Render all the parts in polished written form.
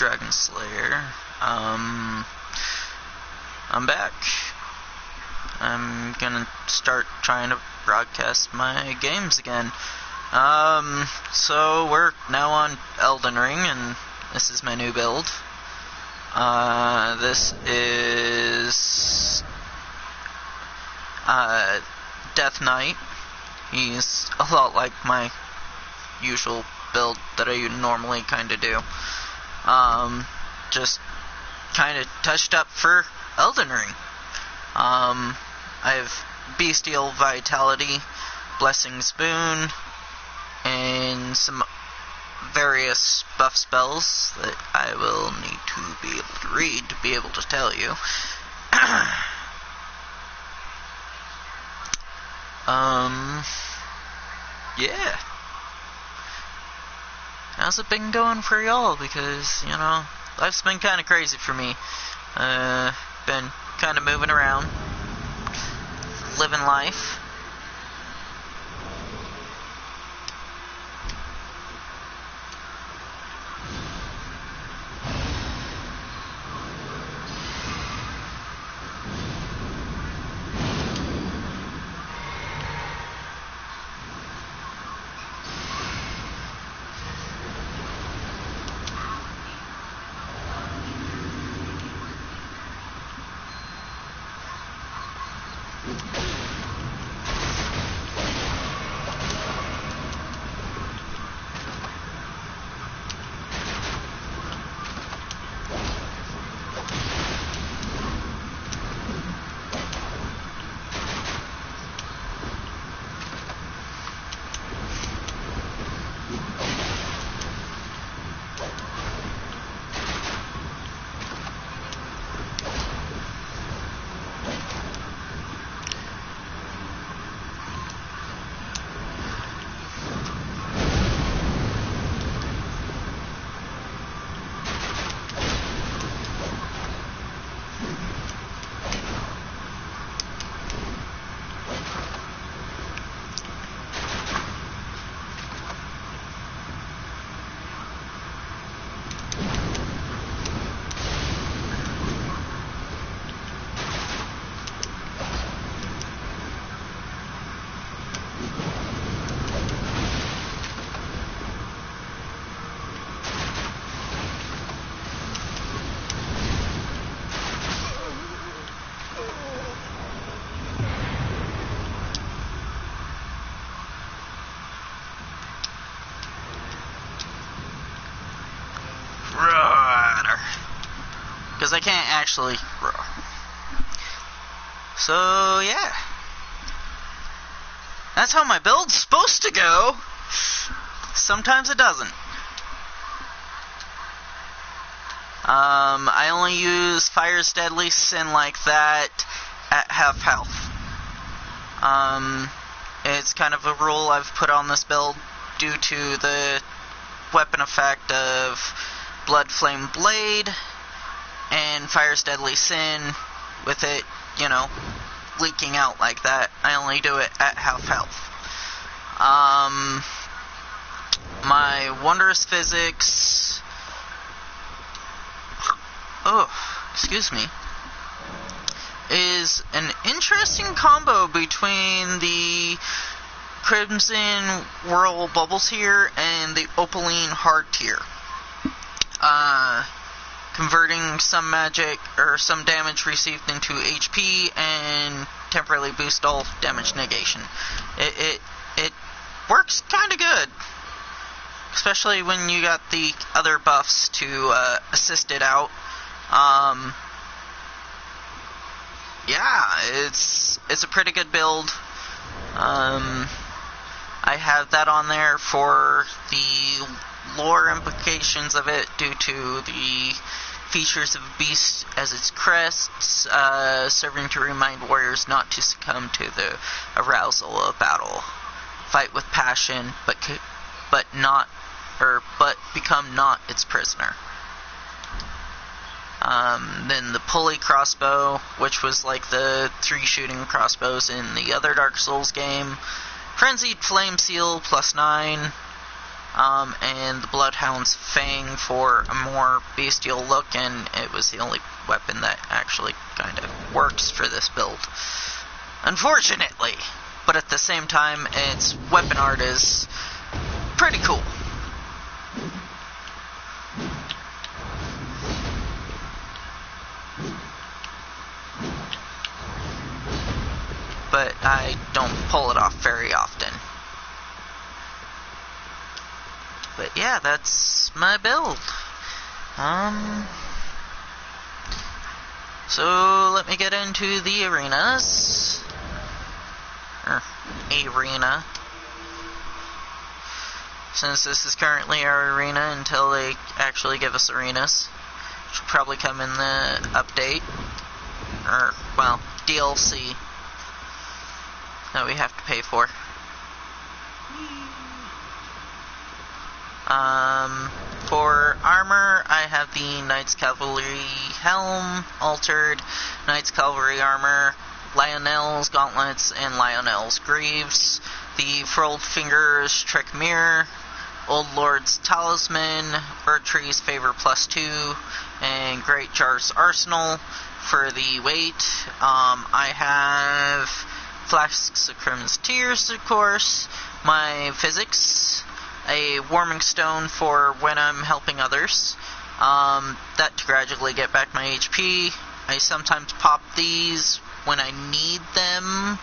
Maxdragonslayer. I'm back. I'm gonna start trying to broadcast my games again. So we're now on Elden Ring, and this is my new build. This is Death Knight. He's a lot like my usual build that I normally kind of do. Just kind of touched up for Elden Ring. I have Bestial Vitality, Blessing's Boon, and some various buff spells that I will need to be able to read to be able to tell you. Yeah. How's it been going for y'all? Because, you know, life's been kind of crazy for me. Been kind of moving around, living life. Because I can't actually row. So, yeah. That's how my build's supposed to go. Sometimes it doesn't. I only use Fire's Deadly Sin like that at half health. It's kind of a rule I've put on this build due to the weapon effect of Blood Flame Blade and Fire's Deadly Sin, with it, you know, leaking out like that. I only do it at half health. My Wondrous Physics... Oh, excuse me. Is an interesting combo between the Crimson Whirl Bubbles here and the Opaline Hard tier. Converting some magic or some damage received into HP and temporarily boost all damage negation. It works kind of good, especially when you got the other buffs to assist it out. Yeah, it's a pretty good build. I have that on there for the lore implications of it due to the features of Beast as its crests, serving to remind warriors not to succumb to the arousal of battle. Fight with passion, but become not its prisoner. Then the pulley crossbow, which was like the 3 shooting crossbows in the other Dark Souls game. Frenzied Flame Seal +9. and the Bloodhound's Fang for a more bestial look, and it was the only weapon that actually kind of works for this build. Unfortunately. But at the same time, its weapon art is pretty cool. But I don't pull it off very often. But yeah, that's my build. So let me get into the arenas. Arena. Since this is currently our arena until they actually give us arenas. Which will probably come in the update. Or, well, DLC. That we have to pay for. For armor, I have the Knight's Cavalry Helm, Altered, Knight's Cavalry Armor, Lionel's Gauntlets, and Lionel's Greaves, the Furled Fingers Trick Mirror, Old Lord's Talisman, Erdtree's Favor +2, and Great Jar's Arsenal. For the weight, I have Flasks of Crimson Tears, of course, my Physics, a Warming Stone for when I'm helping others, that to gradually get back my HP. I sometimes pop these when I need them,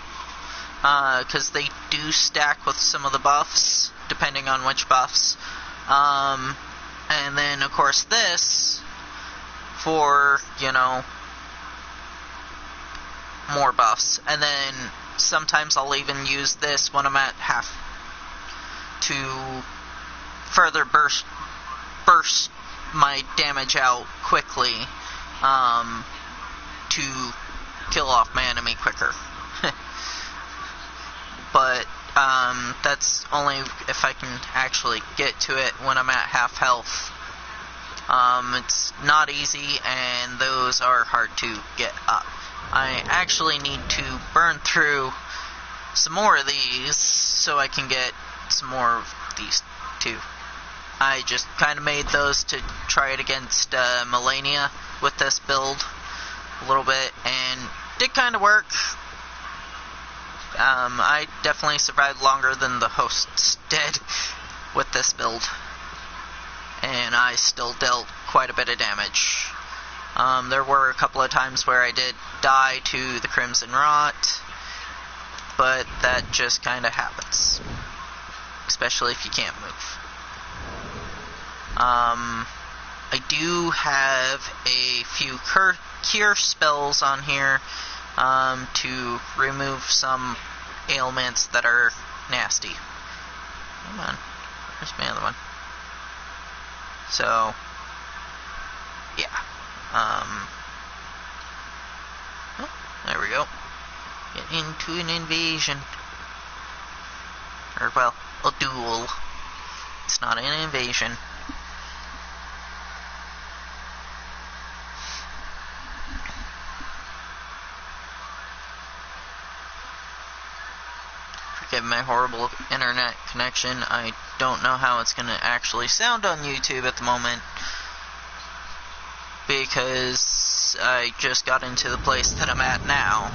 because they do stack with some of the buffs, depending on which buffs. And then, of course, this for, you know, more buffs. And then sometimes I'll even use this when I'm at half to further burst my damage out quickly, to kill off my enemy quicker. But that's only if I can actually get to it when I'm at half health. It's not easy, and those are hard to get up. I actually need to burn through some more of these so I can get some more of these too. I just kind of made those to try it against Melania with this build a little bit, and did kind of work. I definitely survived longer than the hosts did with this build, and I still dealt quite a bit of damage. There were a couple of times where I did die to the Crimson Rot, but that just kind of happens, especially if you can't move. I do have a few cure spells on here to remove some ailments that are nasty. Come on, where's my other one? So, yeah. Oh, there we go. Get into an invasion. Or, well, a duel. It's not an invasion. Forgive my horrible internet connection. I don't know how it's going to actually sound on YouTube at the moment, because I just got into the place that I'm at now.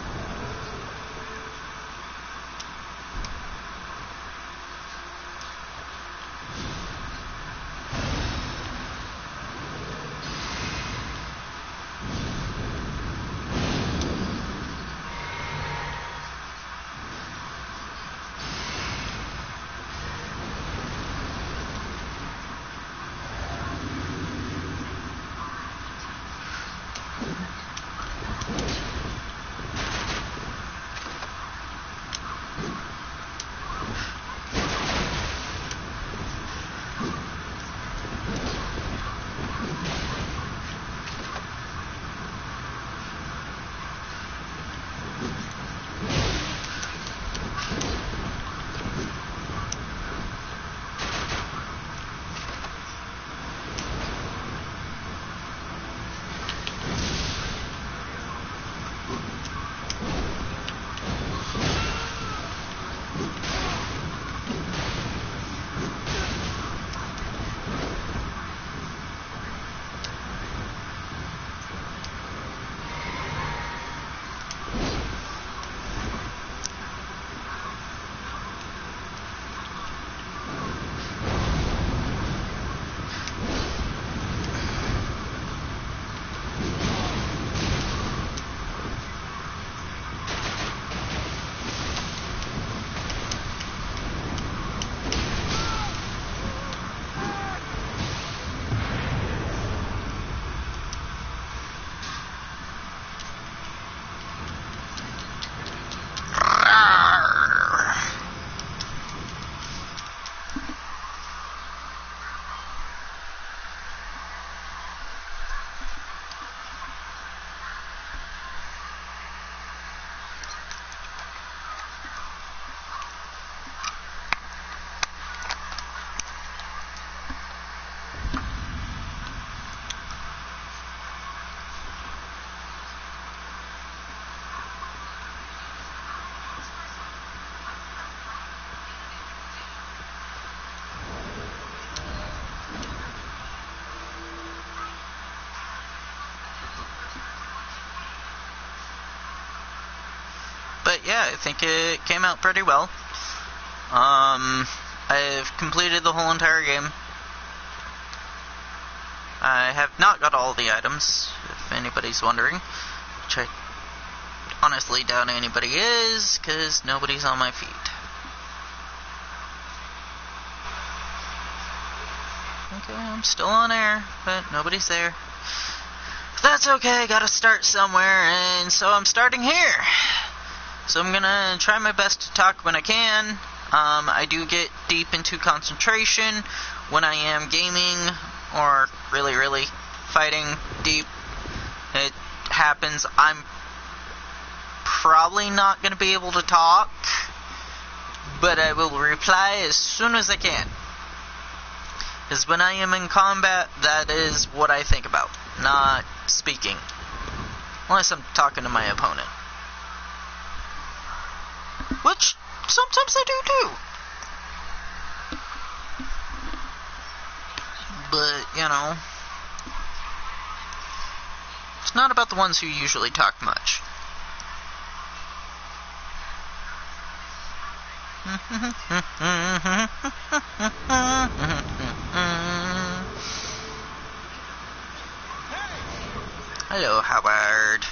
yeah, I think it came out pretty well. I've completed the whole entire game. I have not got all the items, if anybody's wondering, which I honestly doubt anybody is, because nobody's on my feed. Okay, I'm still on air, but nobody's there. That's okay, gotta start somewhere, and so I'm starting here. So I'm gonna try my best to talk when I can. I do get deep into concentration when I am gaming, or really fighting deep. It happens. I'm probably not gonna be able to talk, but I will reply as soon as I can. Because when I am in combat, that is what I think about, not speaking. Unless I'm talking to my opponent. Which sometimes I do. But, you know, it's not about the ones who usually talk much. Hello, Howard.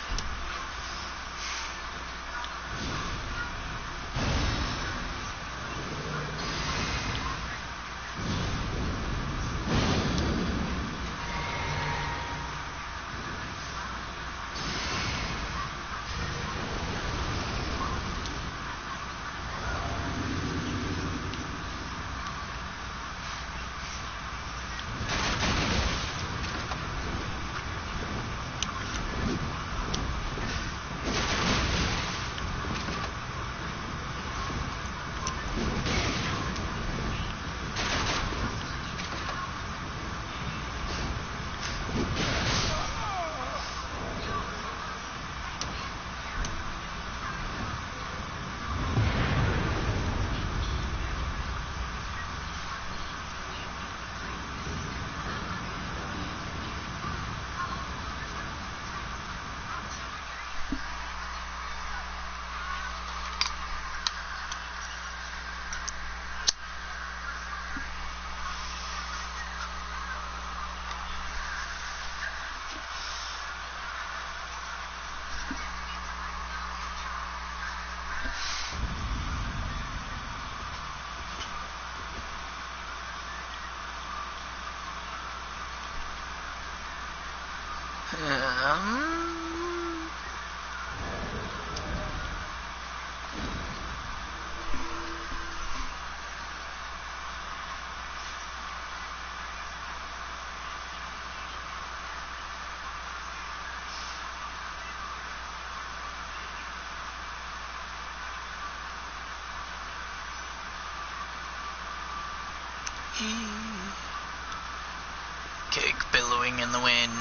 Cake billowing in the wind.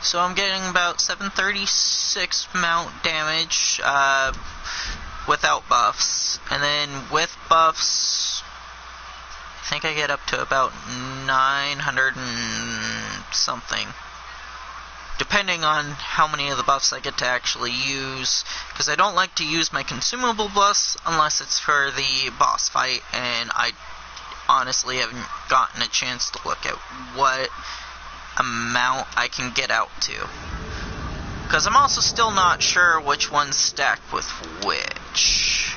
So I'm getting about 736 mount damage, without buffs. And then with buffs, I think I get up to about 900 and something. Depending on how many of the buffs I get to actually use, because I don't like to use my consumable buffs unless it's for the boss fight, and I honestly haven't gotten a chance to look at what amount I can get out to. Because I'm also still not sure which ones stack with which.